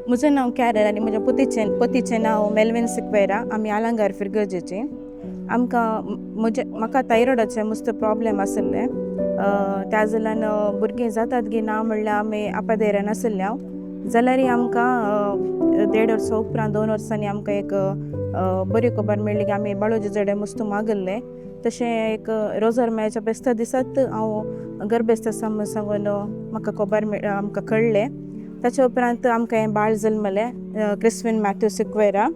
म्हजें नांव कॅरल आनी म्हज्या पतीचें नांव मेल्विन सिक्वेरा. आमी आलांगार फिरगर्जेची. म्हाका थायरॉयडाचें मस्त प्रॉब्लेम आसले. त्या जाल्यान भुरगीं जातात गी ना म्हणल्यार आमी आपादेरान आसले हांव. जाल्यार आमकां 1.5 वर्सां उपरांत 2 वर्सांनी आमकां एक बरी खबर मेळ्ळी की आमी बाळोजी चेडे मस्त मागल्ले. तशें एक रोजार मेळच्या बेस्त्या दिसात हांव गर्भेस्त आसा म्हूण सांगून म्हाका खबर आमकां कळ्ळें. ताच्या उपरांत आमकां हें बाळ जल्मलें, क्रिस्विन मॅथ्यू सिक्वेरा.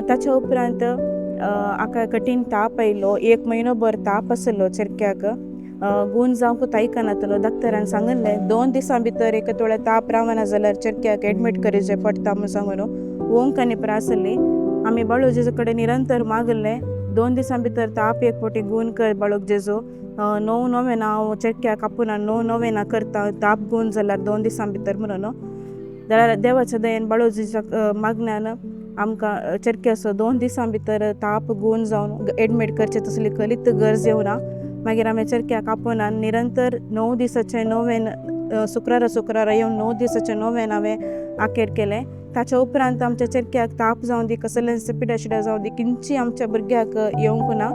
ताच्या उपरांत हाका कठीण ताप आयलो. 1 म्हयनो भर ताप आसलो चेरक्याक. गूण जावंकूच आयकनातलो. दाक्तरान सांगलें 2 दिसां भितर एक वेळा ताप रावना जाल्यार चेरक्याक एडमीट करचें पडटा म्हूण सांगून ओंक आनी प्रास जाली. आमी बाळोजी कडेन निरंतर मागलें 2 दिसां भितर ताप एक फावटी गूण कर बाळोक जेजू. 9 नोवेनां हांव चेरक्याक आपुणान 9 नोवेनां करता ताप गूण जाल्यार 2 दिसां भितर म्हणून. जाल्यार देवाच्या दयेन बाळोजीच्या मागण्यान आमकां चेरक्याचो 2 दिसां भितर ताप गूण जावन एडमीट करचें तसली खलीत गरज येवना. मागीर आमी चेरक्याक आपोवनान निरंतर 9 दिसाचें नोवेन शुक्रारा येवन 9 दिसाचें नोवेन हांवें आखेर केलें. ताच्या उपरांत आमच्या चेरक्याक ताप जावं दी कसलें पिड्या जावं दी किंची आमच्या भुरग्याक येवंक ना.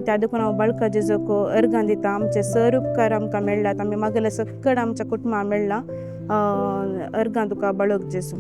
त्या देखून हांव बाळका जेजूक अर्गां दिता. आमचे सर उपकार आमकां मेळ्ळात. आमी मागले सकट आमच्या कुटुंबाक मेळ्ळा. अर्गां तुका बाळक जेजू.